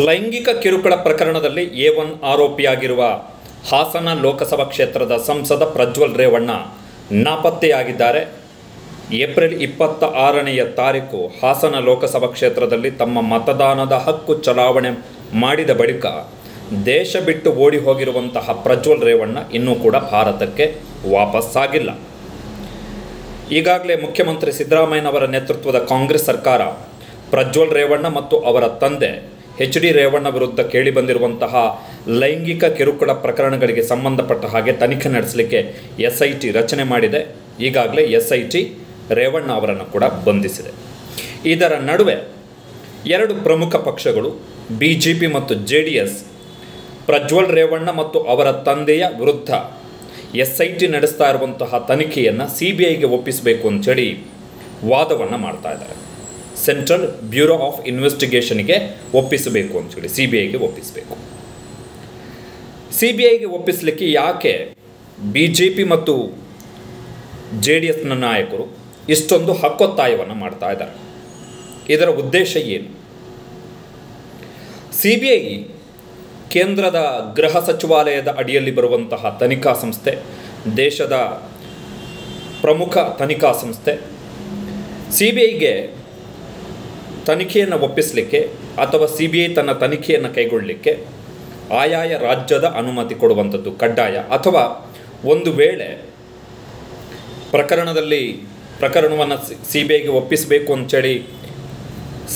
ಲೈಂಗಿಕ ಕಿರುಕುಳ ಪ್ರಕರಣದಲ್ಲಿ A1 ಆರೋಪಿಯಾಗಿರುವ ಹಾಸನ ಲೋಕಸಭಾ ಕ್ಷೇತ್ರದ ಸಂಸದ ಪ್ರಜ್ವಲ್ ರೇವಣ್ಣ ನಾಪತ್ತೆಯಾಗಿದ್ದಾರೆ. ಏಪ್ರಿಲ್ 26ನೇ ತಾರೀಕು ಹಾಸನ ಲೋಕಸಭಾ ಕ್ಷೇತ್ರದಲ್ಲಿ ತಮ್ಮ ಮತದಾನದ ಹಕ್ಕು ಚಲಾವಣೆ ಮಾಡಿದ ಬಳಿಕ ದೇಶ ಬಿಟ್ಟು ಓಡಿ ಹೋಗಿರುವಂತಹ ಪ್ರಜ್ವಲ್ ರೇವಣ್ಣ ಇನ್ನೂ ಕೂಡ ಭಾರತಕ್ಕೆ ವಾಪಸ್ಸಾಗಿಲ್ಲ. ಈಗಾಗಲೇ ಮುಖ್ಯಮಂತ್ರಿ ಸಿದ್ದರಾಮಯ್ಯನವರ ನೇತೃತ್ವದ ಕಾಂಗ್ರೆಸ್ ಸರ್ಕಾರ ಪ್ರಜ್ವಲ್ ರೇವಣ್ಣ ಮತ್ತು ಅವರ ತಂದೆ HD ರೇವಣ್ಣ ವಿರುದ್ಧ ಕೇಳಿಬಂದಿರುವಂತಹ ಲೈಂಗಿಕ ಕಿರುಕುಳ ಪ್ರಕರಣಗಳಿಗೆ ಸಂಬಂಧಪಟ್ಟ ಹಾಗೆ ತನಿಖೆ ನಡೆಸಲಿಕ್ಕೆ SIT ರಚನೆ ಮಾಡಿದೆ. ಈಗಾಗಲೇ SIT ರೇವಣ್ಣ ಅವರನ್ನು ಕೂಡ ಬಂಧಿಸಿದೆ. ಇದರ ನಡುವೆ ಎರಡು ಪ್ರಮುಖ ಪಕ್ಷಗಳು BJP ಮತ್ತು JDS ಪ್ರಜ್ವಲ್ ರೇವಣ್ಣ ಮತ್ತು ಅವರ ತಂದೆಯ ವಿರುದ್ಧ SIT ನಡೆಸ್ತಾ ಇರುವಂತಹ ತನಿಖೆಯನ್ನು CBIಗೆ ಒಪ್ಪಿಸಬೇಕು ಅಂತೇಳಿ ವಾದವನ್ನು ಮಾಡ್ತಾ ಇದ್ದಾರೆ. ಸೆಂಟ್ರಲ್ ಬ್ಯೂರೋ ಆಫ್ ಇನ್ವೆಸ್ಟಿಗೇಷನ್ಗೆ ಒಪ್ಪಿಸಬೇಕು ಅಂತೇಳಿ CBIಗೆ ಒಪ್ಪಿಸಬೇಕು. CBIಗೆ ಒಪ್ಪಿಸಲಿಕ್ಕೆ ಯಾಕೆ BJP ಮತ್ತು JDSನ ನಾಯಕರು ಇಷ್ಟೊಂದು ಹಕ್ಕೊತ್ತಾಯವನ್ನು ಮಾಡ್ತಾ ಇದ್ದಾರೆ? ಇದರ ಉದ್ದೇಶ ಏನು? CBI ಕೇಂದ್ರದ ಗೃಹ ಸಚಿವಾಲಯದ ಅಡಿಯಲ್ಲಿ ಬರುವಂತಹ ತನಿಖಾ ಸಂಸ್ಥೆ, ದೇಶದ ಪ್ರಮುಖ ತನಿಖಾ ಸಂಸ್ಥೆ. CBIಗೆ ತನಿಖೆಯನ್ನು ಒಪ್ಪಿಸಲಿಕ್ಕೆ ಅಥವಾ CBI ತನ್ನ ತನಿಖೆಯನ್ನು ಕೈಗೊಳ್ಳಲಿಕ್ಕೆ ಆಯಾಯ ರಾಜ್ಯದ ಅನುಮತಿ ಕೊಡುವಂಥದ್ದು ಕಡ್ಡಾಯ. ಅಥವಾ ಒಂದು ವೇಳೆ ಪ್ರಕರಣವನ್ನು CBIಗೆ ಒಪ್ಪಿಸಬೇಕು ಅಂತೇಳಿ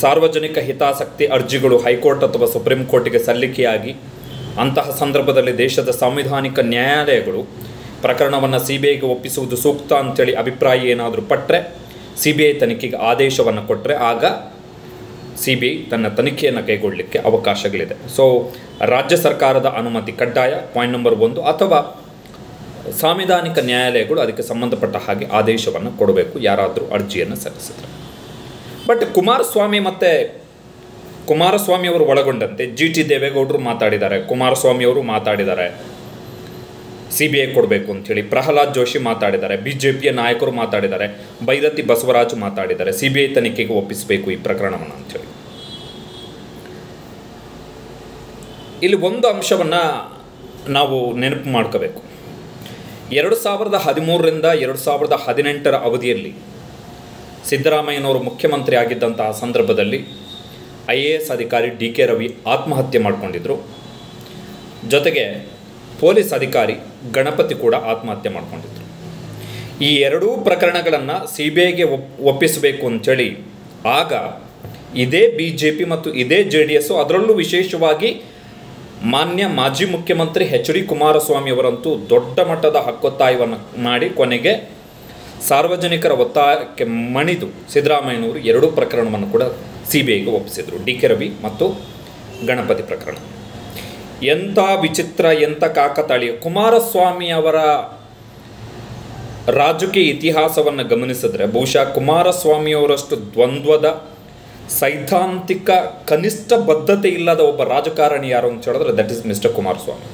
ಸಾರ್ವಜನಿಕ ಹಿತಾಸಕ್ತಿ ಅರ್ಜಿಗಳು ಹೈಕೋರ್ಟ್ ಅಥವಾ ಸುಪ್ರೀಂ ಕೋರ್ಟಿಗೆ ಸಲ್ಲಿಕೆಯಾಗಿ ಅಂತಹ ಸಂದರ್ಭದಲ್ಲಿ ದೇಶದ ಸಾಂವಿಧಾನಿಕ ನ್ಯಾಯಾಲಯಗಳು ಪ್ರಕರಣವನ್ನು CBIಗೆ ಒಪ್ಪಿಸುವುದು ಸೂಕ್ತ ಅಂತೇಳಿ ಅಭಿಪ್ರಾಯ ಏನಾದರೂ ಪಟ್ಟರೆ, CBI ತನಿಖೆಗೆ ಆದೇಶವನ್ನು ಕೊಟ್ಟರೆ ಆಗ CBI ತನ್ನ ತನಿಖೆಯನ್ನು ಕೈಗೊಳ್ಳಲಿಕ್ಕೆ ಅವಕಾಶಗಳಿದೆ. ಸೊ ರಾಜ್ಯ ಸರ್ಕಾರದ ಅನುಮತಿ ಕಡ್ಡಾಯ, ಪಾಯಿಂಟ್ ನಂಬರ್ 1. ಅಥವಾ ಸಾಂವಿಧಾನಿಕ ನ್ಯಾಯಾಲಯಗಳು ಅದಕ್ಕೆ ಸಂಬಂಧಪಟ್ಟ ಹಾಗೆ ಆದೇಶವನ್ನು ಕೊಡಬೇಕು ಯಾರಾದರೂ ಅರ್ಜಿಯನ್ನು ಸಲ್ಲಿಸಿದರೆ. ಬಟ್ ಕುಮಾರಸ್ವಾಮಿಯವರು ಒಳಗೊಂಡಂತೆ GT ದೇವೇಗೌಡರು ಮಾತಾಡಿದ್ದಾರೆ, ಕುಮಾರಸ್ವಾಮಿಯವರು ಮಾತಾಡಿದ್ದಾರೆ CBI ಕೊಡಬೇಕು ಅಂಥೇಳಿ, ಪ್ರಹ್ಲಾದ್ ಜೋಶಿ ಮಾತಾಡಿದ್ದಾರೆ, BJPಯ ನಾಯಕರು ಮಾತಾಡಿದ್ದಾರೆ, ಬೈರತಿ ಬಸವರಾಜು ಮಾತಾಡಿದ್ದಾರೆ CBI ತನಿಖೆಗೆ ಒಪ್ಪಿಸಬೇಕು ಈ ಪ್ರಕರಣವನ್ನು ಅಂಥೇಳಿ. ಇಲ್ಲಿ ಒಂದು ಅಂಶವನ್ನು ನಾವು ನೆನಪು ಮಾಡ್ಕೋಬೇಕು. 2013ರಿಂದ 2018 ಅವಧಿಯಲ್ಲಿ ಸಿದ್ದರಾಮಯ್ಯನವರು ಮುಖ್ಯಮಂತ್ರಿ ಆಗಿದ್ದಂತಹ ಸಂದರ್ಭದಲ್ಲಿ IAS ಅಧಿಕಾರಿ DK ರವಿ ಆತ್ಮಹತ್ಯೆ ಮಾಡಿಕೊಂಡಿದ್ದರು. ಜೊತೆಗೆ ಪೊಲೀಸ್ ಅಧಿಕಾರಿ ಗಣಪತಿ ಕೂಡ ಆತ್ಮಹತ್ಯೆ ಮಾಡಿಕೊಂಡಿದ್ದರು. ಈ ಎರಡೂ ಪ್ರಕರಣಗಳನ್ನು CBIಗೆ ಒಪ್ಪಿಸಬೇಕು ಅಂಥೇಳಿ ಆಗ ಇದೇ BJP ಮತ್ತು ಇದೇ JDS, ಅದರಲ್ಲೂ ವಿಶೇಷವಾಗಿ ಮಾನ್ಯ ಮಾಜಿ ಮುಖ್ಯಮಂತ್ರಿ HD ಕುಮಾರಸ್ವಾಮಿಯವರಂತೂ ದೊಡ್ಡ ಮಟ್ಟದ ಹಕ್ಕೊತ್ತಾಯವನ್ನು ಮಾಡಿ ಕೊನೆಗೆ ಸಾರ್ವಜನಿಕರ ಒತ್ತಾಯಕ್ಕೆ ಮಣಿದು ಸಿದ್ದರಾಮಯ್ಯನವರು ಎರಡೂ ಪ್ರಕರಣವನ್ನು ಕೂಡ CBIಗೆ ಒಪ್ಪಿಸಿದರು, DK ರವಿ ಮತ್ತು ಗಣಪತಿ ಪ್ರಕರಣ. ಎಂಥ ವಿಚಿತ್ರ, ಎಂಥ ಕಾಕತಾಳೀಯ! ಕುಮಾರಸ್ವಾಮಿಯವರ ರಾಜಕೀಯ ಇತಿಹಾಸವನ್ನು ಗಮನಿಸಿದ್ರೆ ಬಹುಶಃ ಕುಮಾರಸ್ವಾಮಿಯವರಷ್ಟು ದ್ವಂದ್ವದ, ಸೈದ್ಧಾಂತಿಕ ಕನಿಷ್ಠ ಬದ್ಧತೆ ಇಲ್ಲದ ಒಬ್ಬ ರಾಜಕಾರಣಿ ಯಾರು ಅಂತ ಹೇಳಿದ್ರೆ that is mister Kumaraswamy.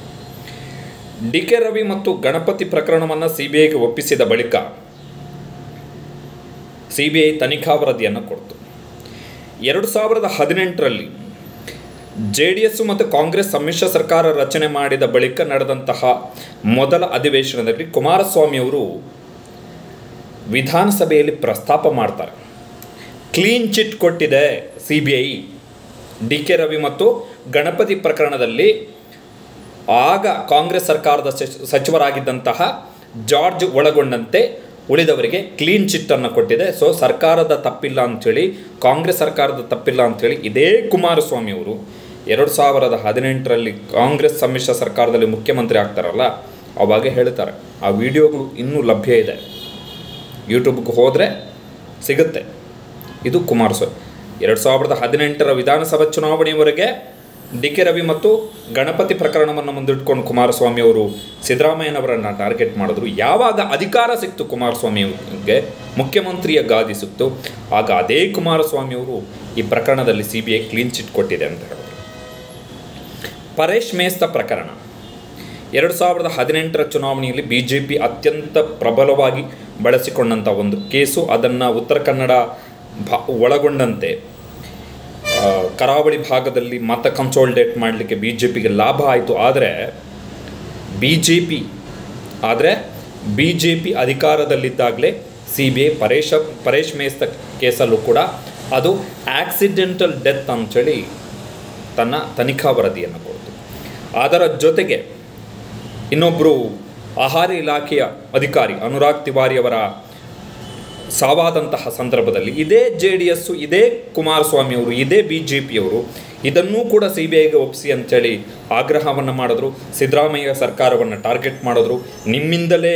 DK Ravi ಮತ್ತು ಗಣಪತಿ ಪ್ರಕರಣವನ್ನು CBIಗೆ ಒಪ್ಪಿಸಿದ ಬಳಿಕ CBI ತನಿಖಾ ವರದಿಯನ್ನು ಕೊಡ್ತು. 2018ರಲ್ಲಿ JDS ಮತ್ತು ಕಾಂಗ್ರೆಸ್ ಸಮ್ಮಿಶ್ರ ಸರ್ಕಾರ ರಚನೆ ಮಾಡಿದ ಬಳಿಕ ನಡೆದಂತಹ ಮೊದಲ ಅಧಿವೇಶನದಲ್ಲಿ ಕುಮಾರಸ್ವಾಮಿಯವರು ವಿಧಾನಸಭೆಯಲ್ಲಿ ಪ್ರಸ್ತಾಪ ಮಾಡ್ತಾರೆ. ಕ್ಲೀನ್ ಚಿಟ್ ಕೊಟ್ಟಿದೆ CBI DK ರವಿ ಮತ್ತು ಗಣಪತಿ ಪ್ರಕರಣದಲ್ಲಿ. ಆಗ ಕಾಂಗ್ರೆಸ್ ಸರ್ಕಾರದ ಸಚಿವರಾಗಿದ್ದಂತಹ ಜಾರ್ಜ್ ಒಳಗೊಂಡಂತೆ ಉಳಿದವರಿಗೆ ಕ್ಲೀನ್ ಚಿಟ್ಟನ್ನು ಕೊಟ್ಟಿದೆ. ಸೊ ಸರ್ಕಾರದ ತಪ್ಪಿಲ್ಲ ಅಂಥೇಳಿ, ಕಾಂಗ್ರೆಸ್ ಸರ್ಕಾರದ ತಪ್ಪಿಲ್ಲ ಅಂಥೇಳಿ ಇದೇ ಕುಮಾರಸ್ವಾಮಿಯವರು 2018ರಲ್ಲಿ ಕಾಂಗ್ರೆಸ್ ಸಮ್ಮಿಶ್ರ ಸರ್ಕಾರದಲ್ಲಿ ಮುಖ್ಯಮಂತ್ರಿ ಆಗ್ತಾರಲ್ಲ ಆವಾಗ ಹೇಳ್ತಾರೆ. ಆ ವಿಡಿಯೋಗಳು ಇನ್ನೂ ಲಭ್ಯ ಇದೆ, ಯೂಟ್ಯೂಬ್ಗೆ ಹೋದರೆ ಸಿಗುತ್ತೆ. ಇದು ಕುಮಾರಸ್ವಾಮಿ 2018ರ ವಿಧಾನಸಭಾ ಚುನಾವಣೆಯವರೆಗೆ DK ರವಿ ಮತ್ತು ಗಣಪತಿ ಪ್ರಕರಣವನ್ನು ಮುಂದಿಟ್ಕೊಂಡು ಕುಮಾರಸ್ವಾಮಿಯವರು ಸಿದ್ದರಾಮಯ್ಯನವರನ್ನು ಟಾರ್ಗೆಟ್ ಮಾಡಿದ್ರು. ಯಾವಾಗ ಅಧಿಕಾರ ಸಿಕ್ತು ಕುಮಾರಸ್ವಾಮಿಯವರಿಗೆ, ಮುಖ್ಯಮಂತ್ರಿಯ ಗಾದಿ ಸಿಕ್ತು, ಆಗ ಅದೇ ಕುಮಾರಸ್ವಾಮಿಯವರು ಈ ಪ್ರಕರಣದಲ್ಲಿ CBI ಕ್ಲೀನ್ ಚಿಟ್ ಕೊಟ್ಟಿದೆ ಅಂತ ಹೇಳಿದ್ರು. ಪರೇಶ್ ಮೇಸ್ತ ಪ್ರಕರಣ 2018ರ ಚುನಾವಣೆಯಲ್ಲಿ BJP ಅತ್ಯಂತ ಪ್ರಬಲವಾಗಿ ಬಳಸಿಕೊಂಡಂಥ ಒಂದು ಕೇಸು. ಅದನ್ನು ಉತ್ತರ ಕನ್ನಡ ಒಳಗೊಂಡಂತೆ ಕರಾವಳಿ ಭಾಗದಲ್ಲಿ ಮತ ಕನ್ಸಾಲಿಡೇಟ್ ಮಾಡಲಿಕ್ಕೆ ಬಿ ಜೆ ಪಿಗೆ ಲಾಭ ಆಯಿತು. ಆದರೆ ಬಿ ಜೆ ಪಿ ಅಧಿಕಾರದಲ್ಲಿದ್ದಾಗಲೇ CBI ಪರೇಶ್ ಮೇಸ್ತ ಕೇಸಲ್ಲೂ ಕೂಡ ಅದು ಆಕ್ಸಿಡೆಂಟಲ್ ಡೆತ್ ಅಂಥೇಳಿ ತನ್ನ ತನಿಖಾ ವರದಿಯನ್ನು ಕೊಡ್ತು. ಅದರ ಜೊತೆಗೆ ಇನ್ನೊಬ್ಬರು ಆಹಾರ ಇಲಾಖೆಯ ಅಧಿಕಾರಿ ಅನುರಾಗ್ ತಿವಾರಿಯವರ ಸಾವಾದಂತಹ ಸಂದರ್ಭದಲ್ಲಿ ಇದೇ JDS, ಇದೇ ಕುಮಾರಸ್ವಾಮಿಯವರು, ಇದೇ BJPಯವರು ಇದನ್ನೂ ಕೂಡ CBIಗೆ ಒಪ್ಪಿಸಿ ಅಂಥೇಳಿ ಆಗ್ರಹವನ್ನು ಮಾಡಿದ್ರು. ಸಿದ್ದರಾಮಯ್ಯ ಸರ್ಕಾರವನ್ನು ಟಾರ್ಗೆಟ್ ಮಾಡಿದ್ರು. ನಿಮ್ಮಿಂದಲೇ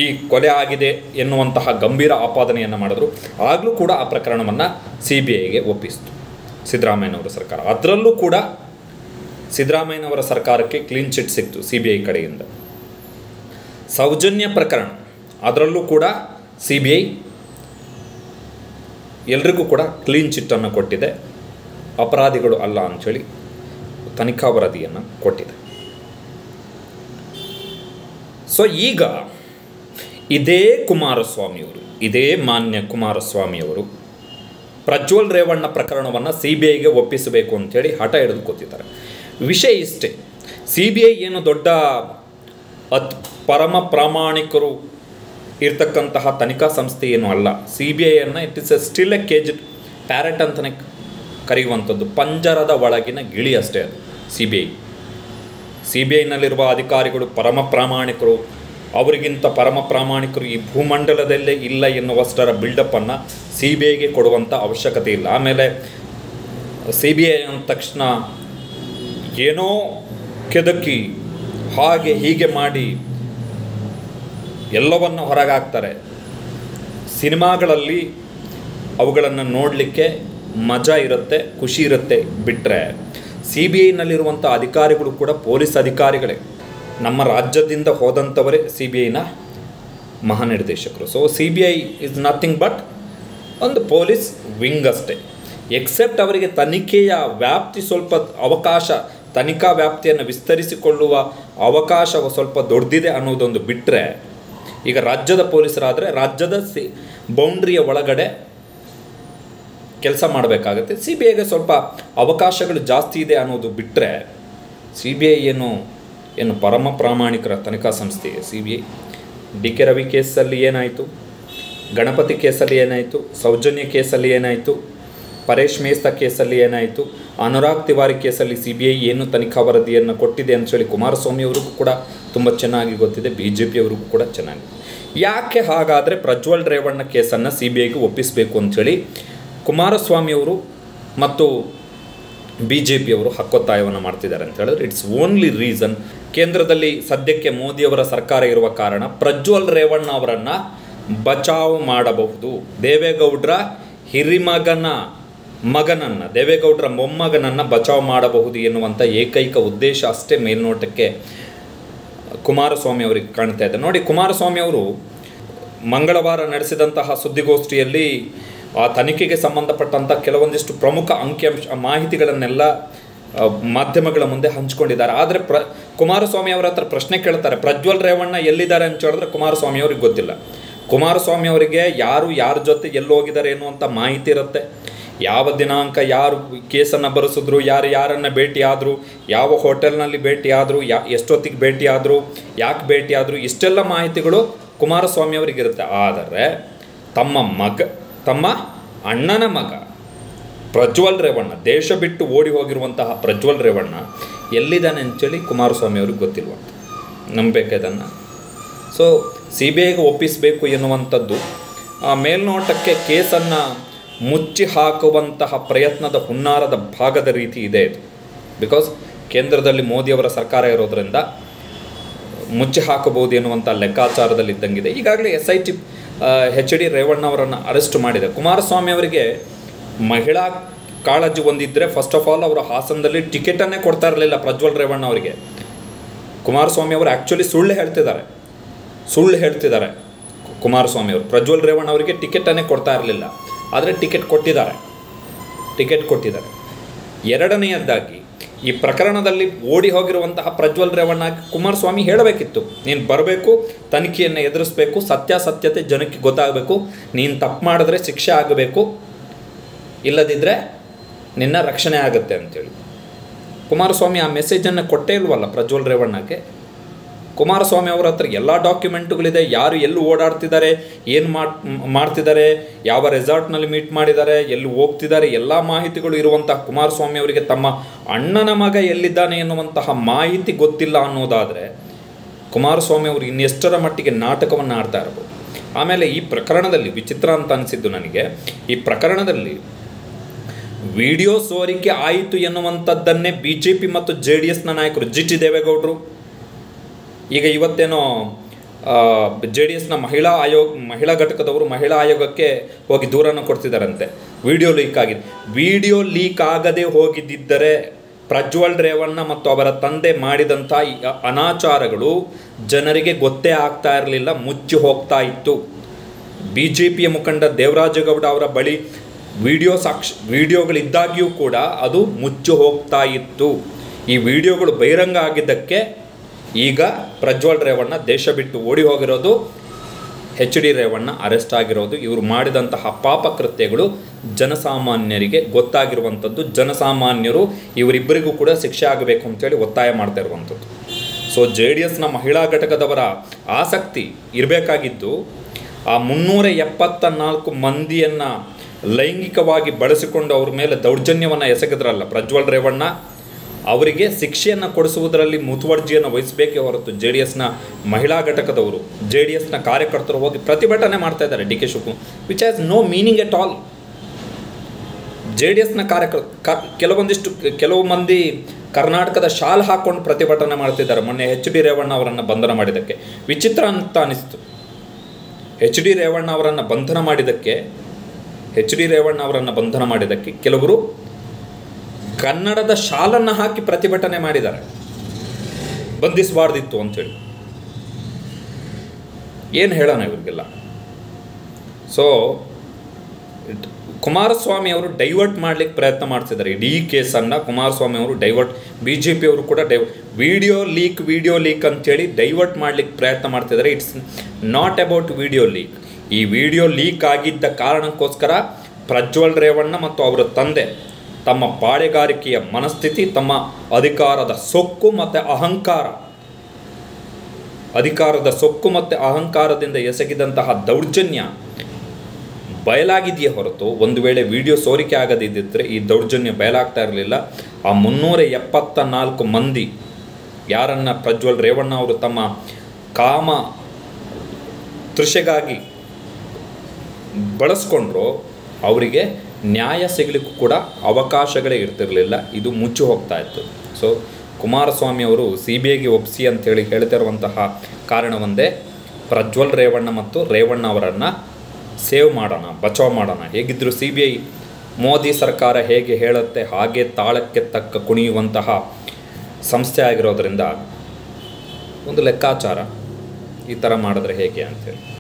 ಈ ಕೊಲೆ ಆಗಿದೆ ಎನ್ನುವಂತಹ ಗಂಭೀರ ಆಪಾದನೆಯನ್ನು ಮಾಡಿದ್ರು. ಆಗಲೂ ಕೂಡ ಆ ಪ್ರಕರಣವನ್ನು CBIಗೆ ಒಪ್ಪಿಸಿತು ಸಿದ್ದರಾಮಯ್ಯನವರ ಸರ್ಕಾರ. ಅದರಲ್ಲೂ ಕೂಡ ಸಿದ್ದರಾಮಯ್ಯನವರ ಸರ್ಕಾರಕ್ಕೆ ಕ್ಲೀನ್ ಚಿಟ್ ಸಿಕ್ತು CBI ಕಡೆಯಿಂದ. ಸೌಜನ್ಯ ಪ್ರಕರಣ ಅದರಲ್ಲೂ ಕೂಡ CBI ಎಲ್ರಿಗೂ ಕೂಡ ಕ್ಲೀನ್ ಚಿಟ್ಟನ್ನು ಕೊಟ್ಟಿದೆ, ಅಪರಾಧಿಗಳು ಅಲ್ಲ ಅಂಥೇಳಿ ತನಿಖಾ ವರದಿಯನ್ನು ಕೊಟ್ಟಿದೆ. ಸೊ ಈಗ ಇದೇ ಮಾನ್ಯ ಕುಮಾರಸ್ವಾಮಿಯವರು ಪ್ರಜ್ವಲ್ ರೇವಣ್ಣ ಪ್ರಕರಣವನ್ನು CBIಗೆ ಒಪ್ಪಿಸಬೇಕು ಅಂಥೇಳಿ ಹಠ ಹಿಡಿದು ಕೂತಿದ್ದಾರೆ. ವಿಷಯ ಇಷ್ಟೇ, CBI ಏನು ದೊಡ್ಡ ಪರಮ ಪ್ರಾಮಾಣಿಕರು ಇರ್ತಕ್ಕಂತಹ ತನಿಖಾ ಸಂಸ್ಥೆ ಏನೂ ಅಲ್ಲ. CBIಯನ್ನು it is still a cage parrot ಅಂತಲೇ ಕರೆಯುವಂಥದ್ದು, ಪಂಜರದ ಒಳಗಿನ ಗಿಳಿ ಅಷ್ಟೇ ಅದು CBIನಲ್ಲಿರುವ ಅಧಿಕಾರಿಗಳು ಪರಮ ಪ್ರಾಮಾಣಿಕರು, ಅವರಿಗಿಂತ ಪರಮ ಪ್ರಾಮಾಣಿಕರು ಈ ಭೂಮಂಡಲದಲ್ಲೇ ಇಲ್ಲ ಎನ್ನುವಷ್ಟರ ಬಿಲ್ಡಪ್ಪನ್ನು CBIಗೆ ಕೊಡುವಂಥ ಅವಶ್ಯಕತೆ ಇಲ್ಲ. ಆಮೇಲೆ CBI ಅಂದ ತಕ್ಷಣ ಏನೋ ಕೆದಕಿ ಹಾಗೆ ಹೀಗೆ ಮಾಡಿ ಎಲ್ಲವನ್ನು ಹೊರಗಾಕ್ತಾರೆ. ಸಿನಿಮಾಗಳಲ್ಲಿ ಅವುಗಳನ್ನು ನೋಡಲಿಕ್ಕೆ ಮಜಾ ಇರುತ್ತೆ, ಖುಷಿ ಇರುತ್ತೆ. ಬಿಟ್ಟರೆ CBIನಲ್ಲಿರುವಂಥ ಅಧಿಕಾರಿಗಳು ಕೂಡ ಪೊಲೀಸ್ ಅಧಿಕಾರಿಗಳೇ, ನಮ್ಮ ರಾಜ್ಯದಿಂದ ಹೋದಂಥವರೇ CBIನ ಮಹಾನಿರ್ದೇಶಕರು. So CBI is nothing but ಒಂದು ಪೊಲೀಸ್ ವಿಂಗ್ ಅಷ್ಟೇ. ಎಕ್ಸೆಪ್ಟ್ ಅವರಿಗೆ ತನಿಖೆಯ ವ್ಯಾಪ್ತಿ ಸ್ವಲ್ಪ ಅವಕಾಶ, ತನಿಖಾ ವ್ಯಾಪ್ತಿಯನ್ನು ವಿಸ್ತರಿಸಿಕೊಳ್ಳುವ ಅವಕಾಶ ಸ್ವಲ್ಪ ದೊಡ್ಡದಿದೆ ಅನ್ನೋದೊಂದು ಬಿಟ್ಟರೆ, ಈಗ ರಾಜ್ಯದ ಪೊಲೀಸರಾದರೆ ರಾಜ್ಯದ ಬೌಂಡ್ರಿಯ ಒಳಗಡೆ ಕೆಲಸ ಮಾಡಬೇಕಾಗತ್ತೆ. CBIಗೆ ಸ್ವಲ್ಪ ಅವಕಾಶಗಳು ಜಾಸ್ತಿ ಇದೆ ಅನ್ನೋದು ಬಿಟ್ಟರೆ, CBI ಏನು ಪರಮ ಪ್ರಾಮಾಣಿಕರ ತನಿಖಾ ಸಂಸ್ಥೆ CBI. DK ರವಿ ಕೇಸಲ್ಲಿ ಏನಾಯಿತು, ಗಣಪತಿ ಕೇಸಲ್ಲಿ ಏನಾಯಿತು, ಸೌಜನ್ಯ ಕೇಸಲ್ಲಿ ಏನಾಯಿತು, ಪರೇಶ್ ಮೇಸ್ತಾ ಕೇಸಲ್ಲಿ ಏನಾಯಿತು, ಅನುರಾಗ್ ತಿವಾರಿ ಕೇಸಲ್ಲಿ CBI ಏನು ತನಿಖಾ ವರದಿಯನ್ನು ಕೊಟ್ಟಿದೆ ಅಂತೇಳಿ ಕುಮಾರಸ್ವಾಮಿಯವ್ರಿಗೂ ಕೂಡ ತುಂಬ ಚೆನ್ನಾಗಿ ಗೊತ್ತಿದೆ, BJPಯವ್ರಿಗೂ ಕೂಡ ಚೆನ್ನಾಗಿ. ಯಾಕೆ ಹಾಗಾದರೆ ಪ್ರಜ್ವಲ್ ರೇವಣ್ಣ ಕೇಸನ್ನು CBIಗೆ ಒಪ್ಪಿಸಬೇಕು ಅಂಥೇಳಿ ಕುಮಾರಸ್ವಾಮಿಯವರು ಮತ್ತು BJPಯವರು ಹಕ್ಕೊತ್ತಾಯವನ್ನು ಮಾಡ್ತಿದ್ದಾರೆ ಅಂತ ಹೇಳಿದ್ರೆ, ಇಟ್ಸ್ ಓನ್ಲಿ ರೀಸನ್, ಕೇಂದ್ರದಲ್ಲಿ ಸದ್ಯಕ್ಕೆ ಮೋದಿಯವರ ಸರ್ಕಾರ ಇರುವ ಕಾರಣ ಪ್ರಜ್ವಲ್ ರೇವಣ್ಣ ಅವರನ್ನು ಬಚಾವ್ ಮಾಡಬಹುದು. ದೇವೇಗೌಡರ ಮಗನನ್ನು, ದೇವೇಗೌಡರ ಮೊಮ್ಮಗನನ್ನು ಬಚಾವ್ ಮಾಡಬಹುದು ಎನ್ನುವಂಥ ಏಕೈಕ ಉದ್ದೇಶ ಅಷ್ಟೇ ಮೇಲ್ನೋಟಕ್ಕೆ ಕುಮಾರಸ್ವಾಮಿ ಅವರಿಗೆ ಕಾಣ್ತಾ ಇದೆ. ನೋಡಿ, ಕುಮಾರಸ್ವಾಮಿ ಅವರು ಮಂಗಳವಾರ ನಡೆಸಿದಂತಹ ಸುದ್ದಿಗೋಷ್ಠಿಯಲ್ಲಿ ಆ ತನಿಖೆಗೆ ಸಂಬಂಧಪಟ್ಟಂಥ ಕೆಲವೊಂದಿಷ್ಟು ಪ್ರಮುಖ ಮಾಹಿತಿಗಳನ್ನೆಲ್ಲ ಮಾಧ್ಯಮಗಳ ಮುಂದೆ ಹಂಚಿಕೊಂಡಿದ್ದಾರೆ. ಆದರೆ ಕುಮಾರಸ್ವಾಮಿ ಅವರ ಹತ್ರ ಪ್ರಶ್ನೆ ಕೇಳ್ತಾರೆ, ಪ್ರಜ್ವಲ್ ರೇವಣ್ಣ ಎಲ್ಲಿದ್ದಾರೆ ಅಂತ ಹೇಳಿದ್ರೆ ಕುಮಾರಸ್ವಾಮಿ ಅವ್ರಿಗೆ ಗೊತ್ತಿಲ್ಲ. ಕುಮಾರಸ್ವಾಮಿ ಅವರಿಗೆ ಯಾರ ಜೊತೆ ಎಲ್ಲೋಗಿದ್ದಾರೆ ಎನ್ನುವಂಥ ಮಾಹಿತಿ ಇರುತ್ತೆ. ಯಾವ ದಿನಾಂಕ ಯಾರು ಕೇಸನ್ನು ಬರೆಸಿದ್ರು, ಯಾರನ್ನು ಭೇಟಿಯಾದರು, ಯಾವ ಹೋಟೆಲ್ನಲ್ಲಿ ಭೇಟಿಯಾದರು, ಎಷ್ಟೊತ್ತಿಗೆ ಭೇಟಿಯಾದರು, ಯಾಕೆ ಭೇಟಿಯಾದರು, ಇಷ್ಟೆಲ್ಲ ಮಾಹಿತಿಗಳು ಕುಮಾರಸ್ವಾಮಿ ಅವರಿಗಿರುತ್ತೆ. ಆದರೆ ತಮ್ಮ ಅಣ್ಣನ ಮಗ ಪ್ರಜ್ವಲ್ ರೇವಣ್ಣ, ದೇಶ ಬಿಟ್ಟು ಓಡಿ ಹೋಗಿರುವಂತಹ ಪ್ರಜ್ವಲ್ ರೇವಣ್ಣ ಎಲ್ಲಿದ್ದಾನೆ ಅಂಥೇಳಿ ಕುಮಾರಸ್ವಾಮಿ ಅವ್ರಿಗೆ ಗೊತ್ತಿಲ್ವಂತ. ನಂಬಬೇಕಿದನ್ನು. ಸೊ CBIಗೆ ಒಪ್ಪಿಸಬೇಕು ಎನ್ನುವಂಥದ್ದು ಮೇಲ್ನೋಟಕ್ಕೆ ಕೇಸನ್ನು ಮುಚ್ಚಿ ಹಾಕುವಂತಹ ಪ್ರಯತ್ನದ ಹುನ್ನಾರದ ಭಾಗದ ರೀತಿ ಇದೆ ಇದು. ಬಿಕಾಸ್ ಕೇಂದ್ರದಲ್ಲಿ ಮೋದಿಯವರ ಸರ್ಕಾರ ಇರೋದರಿಂದ ಮುಚ್ಚಿ ಹಾಕಬಹುದು ಎನ್ನುವಂಥ ಲೆಕ್ಕಾಚಾರದಲ್ಲಿದ್ದಂಗಿದೆ. ಈಗಾಗಲೇ SIT HD ರೇವಣ್ಣ ಅವರನ್ನು ಅರೆಸ್ಟ್ ಮಾಡಿದೆ. ಕುಮಾರಸ್ವಾಮಿ ಅವರಿಗೆ ಮಹಿಳಾ ಕಾಳಜಿ ಹೊಂದಿದ್ದರೆ ಫಸ್ಟ್ ಆಫ್ ಆಲ್ ಅವರು ಹಾಸನದಲ್ಲಿ ಟಿಕೆಟನ್ನೇ ಕೊಡ್ತಾ ಇರಲಿಲ್ಲ ಪ್ರಜ್ವಲ್ ರೇವಣ್ಣ ಅವರಿಗೆ. ಕುಮಾರಸ್ವಾಮಿ ಅವರು ಆ್ಯಕ್ಚುಲಿ ಸುಳ್ಳು ಹೇಳ್ತಿದ್ದಾರೆ ಕುಮಾರಸ್ವಾಮಿ ಅವರು. ಪ್ರಜ್ವಲ್ ರೇವಣ್ಣ ಅವರಿಗೆ ಟಿಕೆಟನ್ನೇ ಕೊಡ್ತಾ ಇರಲಿಲ್ಲ, ಆದರೆ ಟಿಕೆಟ್ ಕೊಟ್ಟಿದ್ದಾರೆ. ಎರಡನೆಯದಾಗಿ ಈ ಪ್ರಕರಣದಲ್ಲಿ ಓಡಿ ಹೋಗಿರುವಂತಹ ಪ್ರಜ್ವಲ್ ರೇವಣ್ಣ ಕುಮಾರಸ್ವಾಮಿ ಹೇಳಬೇಕಿತ್ತು, ನೀನು ಬರಬೇಕು, ತನಿಖೆಯನ್ನು ಎದುರಿಸಬೇಕು, ಸತ್ಯಾಸತ್ಯತೆ ಜನಕ್ಕೆ ಗೊತ್ತಾಗಬೇಕು, ನೀನು ತಪ್ಪು ಮಾಡಿದ್ರೆ ಶಿಕ್ಷೆ ಆಗಬೇಕು, ಇಲ್ಲದಿದ್ದರೆ ನಿನ್ನ ರಕ್ಷಣೆ ಆಗುತ್ತೆ ಅಂತೇಳಿ. ಕುಮಾರಸ್ವಾಮಿ ಆ ಮೆಸೇಜನ್ನು ಕೊಟ್ಟೇ ಇಲ್ವಲ್ಲ ಪ್ರಜ್ವಲ್ ರೇವಣ್ಣಗೆ. ಕುಮಾರಸ್ವಾಮಿ ಅವರ ಹತ್ರ ಎಲ್ಲ ಡಾಕ್ಯುಮೆಂಟುಗಳಿದೆ, ಯಾರು ಎಲ್ಲಿ ಓಡಾಡ್ತಿದ್ದಾರೆ, ಏನು ಮಾಡ್ತಿದ್ದಾರೆ, ಯಾವ ರೆಸಾರ್ಟ್ನಲ್ಲಿ ಮೀಟ್ ಮಾಡಿದ್ದಾರೆ, ಎಲ್ಲಿ ಹೋಗ್ತಿದ್ದಾರೆ, ಎಲ್ಲ ಮಾಹಿತಿಗಳು ಇರುವಂತಹ ಕುಮಾರಸ್ವಾಮಿ ಅವರಿಗೆ ತಮ್ಮ ಅಣ್ಣನ ಮಗ ಎಲ್ಲಿದ್ದಾನೆ ಎನ್ನುವಂತಹ ಮಾಹಿತಿ ಗೊತ್ತಿಲ್ಲ ಅನ್ನೋದಾದರೆ ಕುಮಾರಸ್ವಾಮಿ ಅವರು ಇನ್ನೆಷ್ಟರ ಮಟ್ಟಿಗೆ ನಾಟಕವನ್ನು ಆಡ್ತಾ ಇರ್ಬೋದು. ಆಮೇಲೆ ಈ ಪ್ರಕರಣದಲ್ಲಿ ವಿಚಿತ್ರ ಅಂತ ಅನಿಸಿದ್ದು ನನಗೆ, ಈ ಪ್ರಕರಣದಲ್ಲಿ ವಿಡಿಯೋ ಸೋರಿಕೆ ಆಯಿತು ಎನ್ನುವಂಥದ್ದನ್ನೇ BJP ಮತ್ತು JDSನ ನಾಯಕರು GT ದೇವೇಗೌಡರು ಈಗ ಇವತ್ತೇನೋ JDSನ ಮಹಿಳಾ ಘಟಕದವರು ಮಹಿಳಾ ಆಯೋಗಕ್ಕೆ ಹೋಗಿ ದೂರನ್ನು ಕೊಡ್ತಿದ್ದಾರಂತೆ. ವಿಡಿಯೋ ಲೀಕ್ ಆಗಿದೆ. ವಿಡಿಯೋ ಲೀಕ್ ಆಗದೆ ಹೋಗಿದ್ದರೆ ಪ್ರಜ್ವಲ್ ರೇವಣ್ಣ ಮತ್ತು ಅವರ ತಂದೆ ಮಾಡಿದಂಥ ಅನಾಚಾರಗಳು ಜನರಿಗೆ ಗೊತ್ತೇ ಆಗ್ತಾ ಇರಲಿಲ್ಲ, ಮುಚ್ಚಿ ಹೋಗ್ತಾ ಇತ್ತು. BJPಯ ಮುಖಂಡ ದೇವರಾಜೇಗೌಡ ಅವರ ಬಳಿ ವಿಡಿಯೋಗಳಿದ್ದಾಗ್ಯೂ ಕೂಡ ಅದು ಮುಚ್ಚಿ ಹೋಗ್ತಾ ಇತ್ತು. ಈ ವಿಡಿಯೋಗಳು ಬಹಿರಂಗ ಆಗಿದ್ದಕ್ಕೆ ಈಗ ಪ್ರಜ್ವಲ್ ರೇವಣ್ಣ ದೇಶ ಬಿಟ್ಟು ಓಡಿ ಹೋಗಿರೋದು, HD ರೇವಣ್ಣ ಅರೆಸ್ಟ್ ಆಗಿರೋದು, ಇವರು ಮಾಡಿದಂತಹ ಪಾಪಕೃತ್ಯಗಳು ಜನಸಾಮಾನ್ಯರಿಗೆ ಗೊತ್ತಾಗಿರುವಂಥದ್ದು. ಜನಸಾಮಾನ್ಯರು ಇವರಿಬ್ಬರಿಗೂ ಕೂಡ ಶಿಕ್ಷೆ ಆಗಬೇಕು ಅಂತೇಳಿ ಒತ್ತಾಯ ಮಾಡ್ತಾ ಇರುವಂಥದ್ದು. ಸೊ JDSನ ಮಹಿಳಾ ಘಟಕದವರ ಆಸಕ್ತಿ ಇರಬೇಕಾಗಿದ್ದು ಆ 374 ಮಂದಿಯನ್ನು ಲೈಂಗಿಕವಾಗಿ ಬಳಸಿಕೊಂಡು ಅವ್ರ ಮೇಲೆ ದೌರ್ಜನ್ಯವನ್ನು ಎಸಗಿದ್ರಲ್ಲ ಪ್ರಜ್ವಲ್ ರೇವಣ್ಣ, ಅವರಿಗೆ ಶಿಕ್ಷೆಯನ್ನು ಕೊಡಿಸುವುದರಲ್ಲಿ ಮುತುವರ್ಜಿಯನ್ನು ವಹಿಸಬೇಕೇ ಹೊರತು JDSನ ಮಹಿಳಾ ಘಟಕದವರು, JDSನ ಕಾರ್ಯಕರ್ತರು ಹೋಗಿ ಪ್ರತಿಭಟನೆ ಮಾಡ್ತಾ ಇದ್ದಾರೆ DK Shivakumar, which has no meaning at all. JDSನ ಕೆಲವು ಮಂದಿ ಕರ್ನಾಟಕದ ಶಾಲ್ ಹಾಕ್ಕೊಂಡು ಪ್ರತಿಭಟನೆ ಮಾಡ್ತಿದ್ದಾರೆ ಮೊನ್ನೆ HD ರೇವಣ್ಣ ಅವರನ್ನು ಬಂಧನ ಮಾಡಿದ್ದಕ್ಕೆ. ವಿಚಿತ್ರ ಅಂತ ಅನಿಸ್ತು. HD ರೇವಣ್ಣ ಅವರನ್ನು ಬಂಧನ ಮಾಡಿದ್ದಕ್ಕೆ ಕೆಲವರು ಕನ್ನಡದ ಶಾಲನ್ನು ಹಾಕಿ ಪ್ರತಿಭಟನೆ ಮಾಡಿದ್ದಾರೆ, ಬಂಧಿಸಬಾರ್ದಿತ್ತು ಅಂಥೇಳಿ. ಏನು ಹೇಳೋಣ ಇವರಿಗೆಲ್ಲ. ಸೊ ಕುಮಾರಸ್ವಾಮಿ ಅವರು ಡೈವರ್ಟ್ ಮಾಡಲಿಕ್ಕೆ ಪ್ರಯತ್ನ ಮಾಡ್ತಿದ್ದಾರೆ. ಇಡೀ ಕೇಸನ್ನು ಕುಮಾರಸ್ವಾಮಿ ಅವರು BJP ಅವರು ಕೂಡ ವಿಡಿಯೋ ಲೀಕ್ ಅಂಥೇಳಿ ಡೈವರ್ಟ್ ಮಾಡಲಿಕ್ಕೆ ಪ್ರಯತ್ನ ಮಾಡ್ತಿದ್ದಾರೆ. It's not about video leak. ಈ ವಿಡಿಯೋ ಲೀಕ್ ಆಗಿದ್ದ ಕಾರಣಕ್ಕೋಸ್ಕರ ಪ್ರಜ್ವಲ್ ರೇವಣ್ಣ ಮತ್ತು ಅವರ ತಂದೆ ತಮ್ಮ ಪಾಳೆಗಾರಿಕೆಯ ಮನಸ್ಥಿತಿ, ತಮ್ಮ ಅಧಿಕಾರದ ಸೊಕ್ಕು ಮತ್ತು ಅಹಂಕಾರದಿಂದ ಎಸಗಿದಂತಹ ದೌರ್ಜನ್ಯ ಬಯಲಾಗಿದೆಯೇ ಹೊರತು ಒಂದು ವೇಳೆ ವಿಡಿಯೋ ಸೋರಿಕೆ ಆಗದಿದ್ದರೆ ಈ ದೌರ್ಜನ್ಯ ಬಯಲಾಗ್ತಾ ಇರಲಿಲ್ಲ. ಆ 374 ಮಂದಿ ಯಾರನ್ನು ಪ್ರಜ್ವಲ್ ರೇವಣ್ಣ ಅವರು ತಮ್ಮ ಕಾಮ ತೃಷೆಗಾಗಿ ಬಳಸ್ಕೊಂಡ್ರು, ಅವರಿಗೆ ನ್ಯಾಯ ಸಿಗಲಿಕ್ಕೂ ಕೂಡ ಅವಕಾಶಗಳೇ ಇರ್ತಿರಲಿಲ್ಲ. ಇದು ಮುಚ್ಚಿ ಹೋಗ್ತಾ ಇತ್ತು. ಸೊ ಕುಮಾರಸ್ವಾಮಿ ಅವರು CBIಗೆ ಒಪ್ಪಿಸಿ ಅಂಥೇಳಿ ಹೇಳ್ತಿರುವಂತಹ ಕಾರಣ ಒಂದೇ, ಪ್ರಜ್ವಲ್ ರೇವಣ್ಣ ಮತ್ತು ರೇವಣ್ಣ ಅವರನ್ನು ಸೇವ್ ಮಾಡೋಣ, ಬಚಾವ್ ಮಾಡೋಣ. ಹೇಗಿದ್ದರೂ CBI ಮೋದಿ ಸರ್ಕಾರ ಹೇಗೆ ಹೇಳುತ್ತೆ ಹಾಗೆ ತಾಳಕ್ಕೆ ತಕ್ಕ ಕುಣಿಯುವಂತಹ ಸಂಸ್ಥೆ ಆಗಿರೋದ್ರಿಂದ ಒಂದು ಲೆಕ್ಕಾಚಾರ ಈ ಥರ ಮಾಡಿದ್ರೆ ಹೇಗೆ ಅಂಥೇಳಿ.